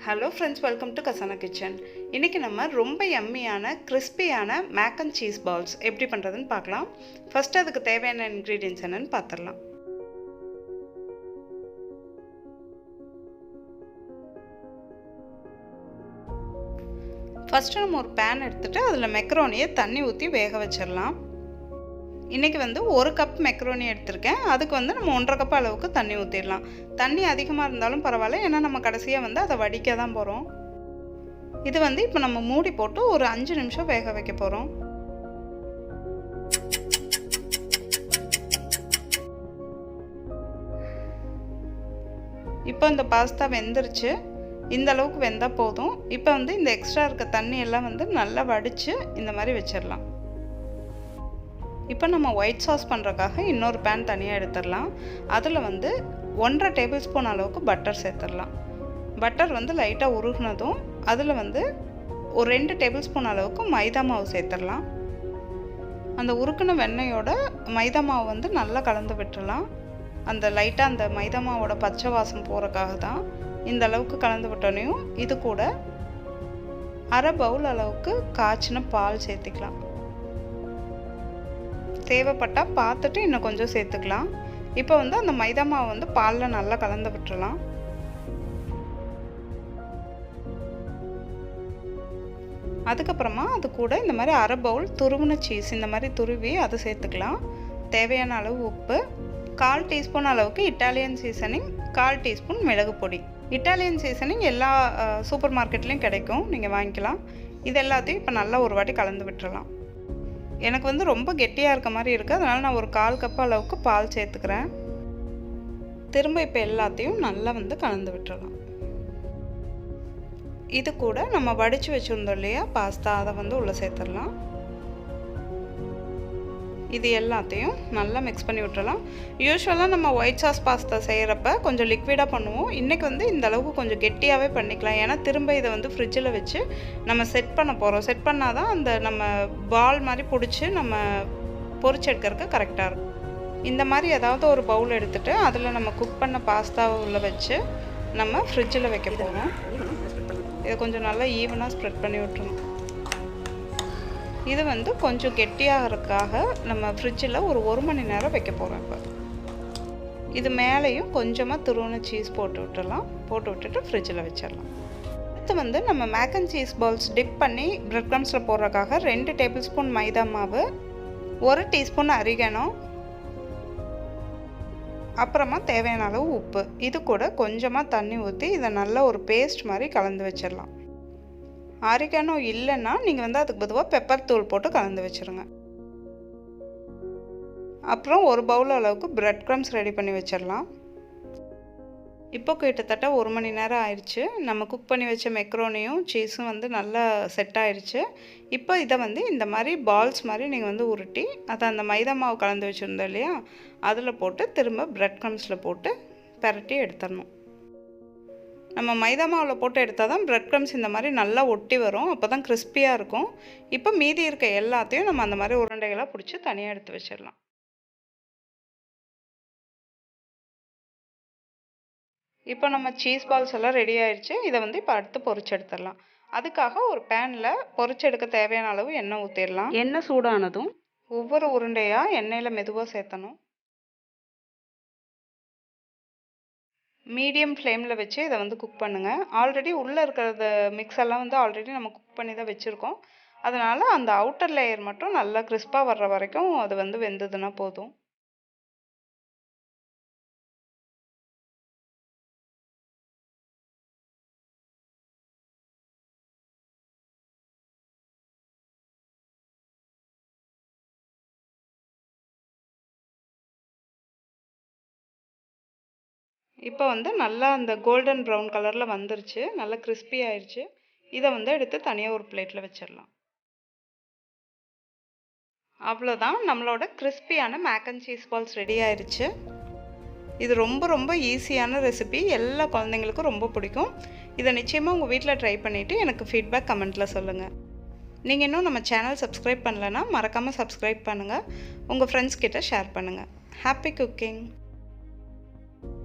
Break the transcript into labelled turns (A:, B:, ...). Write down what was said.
A: Hello friends, welcome to Kasana kitchen. இன்னைக்கு நம்ம ரொம்ப யம்மியான கிறிஸ்பியான mac and cheese balls எப்படி பண்றதுன்னு பார்க்கலாம். First அதுக்கு தேவையான ingredients என்னன்னு பார்த்தறலாம். First நம்ம ஒரு pan எடுத்துட்டு அதுல macaroni தண்ணி ஊத்தி வேக வச்சிரலாம். இன்னைக்கு வந்து 1 கப் macaroni எடுத்துர்க்கேன். அதுக்கு வந்து நம்ம 1.5 கப் அளவுக்கு தண்ணி ஊத்திரலாம். தண்ணி அதிகமா இருந்தாலும் பரவாயில்லை. ஏன்னா நம்ம கடைசியா வந்து அத வடிக்க தான் போறோம். இது வந்து இப்போ நம்ம மூடி போட்டு ஒரு 5 நிமிஷம் வேக வைக்க போறோம். இப்போ இந்த பாஸ்தா வெந்திருச்சு. இந்த அளவுக்கு வெந்தா போதும். இப்போ வந்து இந்த எக்ஸ்ட்ரா இருக்க தண்ணி எல்லாம் வந்து நல்லா வடிச்சு இந்த மாதிரி வெச்சிரலாம். இப்போ நம்ம ஒயிட் சாஸ் பண்றதுக்காக இன்னொரு pan தனியா எடுத்துறலாம். அதுல வந்து 1.5 டேபிள்ஸ்பூன் அளவுக்கு பட்டர் சேர்த்துறலாம். பட்டர் வந்து லைட்டா உருகுனதும் அதுல வந்து ஒரு 2 டேபிள்ஸ்பூன் அளவுக்கு மைதா மாவு சேர்த்துறலாம். அந்த உருக்குன வெண்ணெயோட மைதா மாவு வந்து நல்லா கலந்து விட்டுறலாம். அந்த லைட்டா அந்த மைதா மாவோட பச்சை வாசம் போறதுக்காக தான் இந்த அளவுக்கு கலந்து விட்டோனையும் இது கூட 1/2 பவுல் அளவுக்கு காய்ச்சின பால் சேர்த்துக்கலாம். தேவைப்பட்டா பார்த்துட்டு இன்னும் கொஞ்சம் சேர்த்துக்கலாம். இப்போ வந்து அந்த மைதா மாவு வந்து பால்ல நல்லா கலந்து விட்டுறலாம். அதுக்கு அப்புறமா அது கூட இந்த மாதிரி 1/2 பவுல் துருவின சீஸ் இந்த மாதிரி துருவி அதை சேர்த்துக்கலாம். தேவையான அளவு உப்பு, 1/4 டீஸ்பூன் அளவுக்கு இட்டாலியன் சீசனிங், 1/4 டீஸ்பூன் மிளகு பொடி. இட்டாலியன் சீசனிங் எல்லா சூப்பர் மார்க்கெட்லயும் கிடைக்கும், நீங்க வாங்கிக்கலாம். இது எல்லாத்தையும் இப்போ நல்லா ஒரு வாட்டி கலந்து விட்டுறலாம். எனக்கு வந்து ரொம்ப கெட்டியா இருக்க மாதிரி இருக்கு. அதனால நான் ஒரு 1/4 கப் அளவுக்கு பால் சேர்த்துக்கிறேன். திரும்ப இப்போ எல்லாத்தையும் நல்லா வந்து கலந்து விட்டுறலாம். இது கூட நம்ம வடிச்சு வச்சிருந்தோம் இல்லையா பாஸ்தா, அதை வந்து உள்ள சேர்த்துடலாம். இது எல்லாத்தையும் நல்லா மிக்ஸ் பண்ணி விட்டுறலாம். யூசுவலாக நம்ம ஒயிட் சாஸ் பாஸ்தா செய்கிறப்ப கொஞ்சம் லிக்விடாக பண்ணுவோம். இன்றைக்கி வந்து இந்த அளவுக்கு கொஞ்சம் கெட்டியாகவே பண்ணிக்கலாம். ஏன்னா திரும்ப இதை வந்து ஃப்ரிட்ஜில் வச்சு நம்ம செட் பண்ண போகிறோம். செட் பண்ணால் தான் அந்த நம்ம பால் மாதிரி பிடிச்சி நம்ம பொரிச்சு எடுக்கிறதுக்கு கரெக்டாக இருக்கும். இந்த மாதிரி ஏதாவது ஒரு பவுல் எடுத்துகிட்டு அதில் நம்ம குக் பண்ண பாஸ்தாவை உள்ள வச்சு நம்ம ஃப்ரிட்ஜில் வைக்க போகிறோம். இதை கொஞ்சம் நல்லா ஈவனாக ஸ்ப்ரெட் பண்ணி விட்டுருணும். இது வந்து கொஞ்சம் கெட்டியாகிறதுக்காக நம்ம ஃப்ரிட்ஜில் ஒரு 1 மணி நேரம் வைக்க போகிறோம். இப்போ இது மேலேயும் கொஞ்சமாக துருவின சீஸ் போட்டு விட்டுடலாம். போட்டு விட்டுட்டு ஃப்ரிட்ஜில் வச்சிடலாம். அடுத்து வந்து நம்ம mac and cheese balls dip பண்ணி பிரெட் க்ரம்ஸில் போடுறதுக்காக 2 டேபிள்ஸ்பூன் மைதா மாவு, 1 டீஸ்பூன் ஒரிகானோ, அப்புறமா தேவையான அளவு உப்பு, இது கூட கொஞ்சமாக தண்ணி ஊற்றி இதை நல்லா ஒரு பேஸ்ட் மாதிரி கலந்து வச்சிடலாம். ஒரிகானோ இல்லைன்னா நீங்கள் வந்து அதுக்கு பொதுவாக பெப்பர் தூள் போட்டு கலந்து வச்சுருங்க. அப்புறம் ஒரு பவுல் அளவுக்கு பிரெட் க்ரம்ஸ் ரெடி பண்ணி வச்சிடலாம். இப்போ கிட்டத்தட்ட 1 மணி நேரம் ஆயிடுச்சு. நம்ம குக் பண்ணி வச்ச மெக்ரோனியும் சீஸும் வந்து நல்லா செட் ஆயிடுச்சு. இப்போ இதை வந்து இந்த மாதிரி பால்ஸ் மாதிரி நீங்கள் வந்து உருட்டி அதை அந்த மைதா மாவு கலந்து வச்சுருந்தோம் இல்லையா அதில் போட்டு திரும்ப பிரெட் க்ரம்ஸில் போட்டு பெரட்டி எடுத்துடணும். நம்ம மைதா மாவில் போட்டு எடுத்தால் தான் பிரெட் க்ரம்ஸ் இந்த மாதிரி நல்லா ஒட்டி வரும். அப்போ தான் கிறிஸ்பியாக இருக்கும். இப்போ மீதி இருக்க எல்லாத்தையும் நம்ம அந்த மாதிரி உருண்டைகளாக பிடிச்சி தனியாக எடுத்து வச்சிடலாம். இப்போ நம்ம சீஸ் பால்ஸ் எல்லாம் ரெடி ஆயிடுச்சு. இதை வந்து இப்போ அடுத்து பொரிச்சு எடுத்துடலாம். அதுக்காக ஒரு பேனில் பொரிச்சு எடுக்க தேவையான அளவு எண்ணெய் ஊற்றிடலாம். எண்ணெய் சூடானதும் ஒவ்வொரு உருண்டையாக எண்ணெயில் மெதுவாக சேர்த்தணும். மீடியம் ஃப்ளேமில் வச்சு இதை வந்து குக் பண்ணுங்கள். ஆல்ரெடி உள்ளே இருக்கிறது மிக்ஸ் எல்லாம் வந்து ஆல்ரெடி நம்ம குக் பண்ணி தான் வச்சுருக்கோம். அதனால் அந்த அவுட்டர் லேயர் மட்டும் நல்லா கிறிஸ்பாக வர்ற வரைக்கும் அது வந்து வெந்ததுன்னா போதும். இப்போ வந்து நல்லா அந்த கோல்டன் ப்ரௌன் கலரில் வந்துருச்சு. நல்லா கிறிஸ்பி ஆயிடுச்சு. இதை வந்து எடுத்து தனியாக ஒரு பிளேட்டில் வச்சிடலாம். அவ்வளோதான், நம்மளோட கிறிஸ்பியான mac and cheese balls ready ஆயிடுச்சு. இது ரொம்ப ரொம்ப ஈஸியான ரெசிபி. எல்லா குழந்தைங்களுக்கும் ரொம்ப பிடிக்கும். இதை நிச்சயமாக உங்கள் வீட்டில் ட்ரை பண்ணிவிட்டு எனக்கு ஃபீட்பேக் கமெண்ட்டில் சொல்லுங்கள். நீங்கள் இன்னும் நம்ம சேனல் சப்ஸ்கிரைப் பண்ணலைன்னா மறக்காமல் சப்ஸ்கிரைப் பண்ணுங்கள். உங்கள் ஃப்ரெண்ட்ஸ் கிட்ட ஷேர் பண்ணுங்கள். Happy cooking.